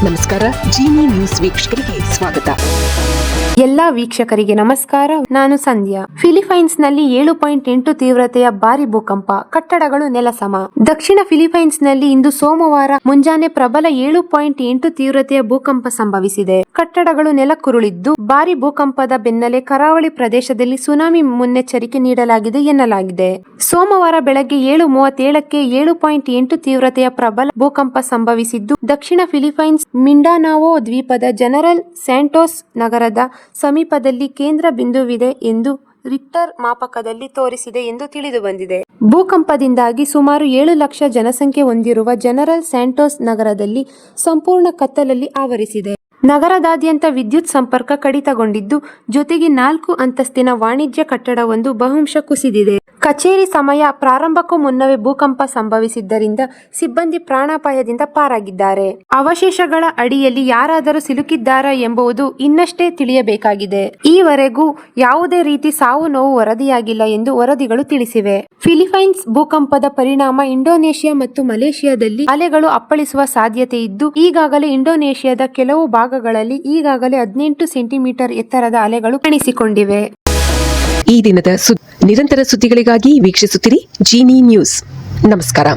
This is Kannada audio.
ನಮಸ್ಕಾರ. ಜೀನಿ ನ್ಯೂಸ್ ವೀಕ್ಷಕರಿಗೆ ಸ್ವಾಗತ. ಎಲ್ಲ ವೀಕ್ಷಕರಿಗೆ ನಮಸ್ಕಾರ. ನಾನು ಸಂಧ್ಯಾ. ಫಿಲಿಪೈನ್ಸ್ನಲ್ಲಿ 7.8 ತೀವ್ರತೆಯ ಭಾರಿ ಭೂಕಂಪ, ಕಟ್ಟಡಗಳು ನೆಲಸಮ. ದಕ್ಷಿಣ ಫಿಲಿಪೈನ್ಸ್ನಲ್ಲಿ ಇಂದು ಸೋಮವಾರ ಮುಂಜಾನೆ ಪ್ರಬಲ 7.8 ತೀವ್ರತೆಯ ಭೂಕಂಪ ಸಂಭವಿಸಿದೆ. ಕಟ್ಟಡಗಳು ನೆಲಕ್ಕುರುಳಿದ್ದು, ಭಾರಿ ಭೂಕಂಪದ ಬೆನ್ನಲ್ಲೇ ಕರಾವಳಿ ಪ್ರದೇಶದಲ್ಲಿ ಸುನಾಮಿ ಮುನ್ನೆಚ್ಚರಿಕೆ ನೀಡಲಾಗಿದೆ ಎನ್ನಲಾಗಿದೆ. ಸೋಮವಾರ ಬೆಳಗ್ಗೆ 7:37ಕ್ಕೆ 7.8 ತೀವ್ರತೆಯ ಪ್ರಬಲ ಭೂಕಂಪ ಸಂಭವಿಸಿದ್ದು, ದಕ್ಷಿಣ ಫಿಲಿಪೈನ್ಸ್ ಮಿಂಡಾನಾವೋ ದ್ವೀಪದ ಜನರಲ್ ಸ್ಯಾಂಟೋಸ್ ನಗರದ ಸಮೀಪದಲ್ಲಿ ಕೇಂದ್ರ ಬಿಂದುವಿದೆ ಎಂದು ರಿಕ್ಟರ್ ಮಾಪಕದಲ್ಲಿ ತೋರಿಸಿದೆ ಎಂದು ತಿಳಿದುಬಂದಿದೆ. ಭೂಕಂಪದಿಂದಾಗಿ ಸುಮಾರು 7 ಲಕ್ಷ ಜನಸಂಖ್ಯೆ ಹೊಂದಿರುವ ಜನರಲ್ ಸ್ಯಾಂಟೋಸ್ ನಗರದಲ್ಲಿ ಸಂಪೂರ್ಣ ಕತ್ತಲಲ್ಲಿ ಆವರಿಸಿದೆ. ನಗರದಾದ್ಯಂತ ವಿದ್ಯುತ್ ಸಂಪರ್ಕ ಕಡಿತಗೊಂಡಿದ್ದು, ಜೊತೆಗೆ 4 ಅಂತಸ್ತಿನ ವಾಣಿಜ್ಯ ಕಟ್ಟಡವೊಂದು ಬಹುಂಶ ಕುಸಿದಿದೆ. ಕಚೇರಿ ಸಮಯ ಪ್ರಾರಂಭಕ್ಕೂ ಮುನ್ನವೇ ಭೂಕಂಪ ಸಂಭವಿಸಿದ್ದರಿಂದ ಸಿಬ್ಬಂದಿ ಪ್ರಾಣಾಪಾಯದಿಂದ ಪಾರಾಗಿದ್ದಾರೆ. ಅವಶೇಷಗಳ ಅಡಿಯಲ್ಲಿ ಯಾರಾದರೂ ಸಿಲುಕಿದ್ದಾರಾ ಎಂಬುದು ಇನ್ನಷ್ಟೇ ತಿಳಿಯಬೇಕಾಗಿದೆ. ಈವರೆಗೂ ಯಾವುದೇ ರೀತಿ ಸಾವು ನೋವು ವರದಿಯಾಗಿಲ್ಲ ಎಂದು ವರದಿಗಳು ತಿಳಿಸಿವೆ. ಫಿಲಿಪೈನ್ಸ್ ಭೂಕಂಪದ ಪರಿಣಾಮ ಇಂಡೋನೇಷಿಯಾ ಮತ್ತು ಮಲೇಷಿಯಾದಲ್ಲಿ ಅಲೆಗಳು ಅಪ್ಪಳಿಸುವ ಸಾಧ್ಯತೆ ಇದ್ದು, ಈಗಾಗಲೇ ಇಂಡೋನೇಷಿಯಾದ ಕೆಲವು ಭಾಗಗಳಲ್ಲಿ ಈಗಾಗಲೇ 18 ಸೆಂಟಿಮೀಟರ್ ಎತ್ತರದ ಅಲೆಗಳು ಕಾಣಿಸಿಕೊಂಡಿವೆ. ಈ ದಿನದ ನಿರಂತರ ಸುದ್ದಿಗಳಿಗಾಗಿ ವೀಕ್ಷಿಸುತ್ತಿರಿ ಜೀನಿ ನ್ಯೂಸ್. ನಮಸ್ಕಾರ.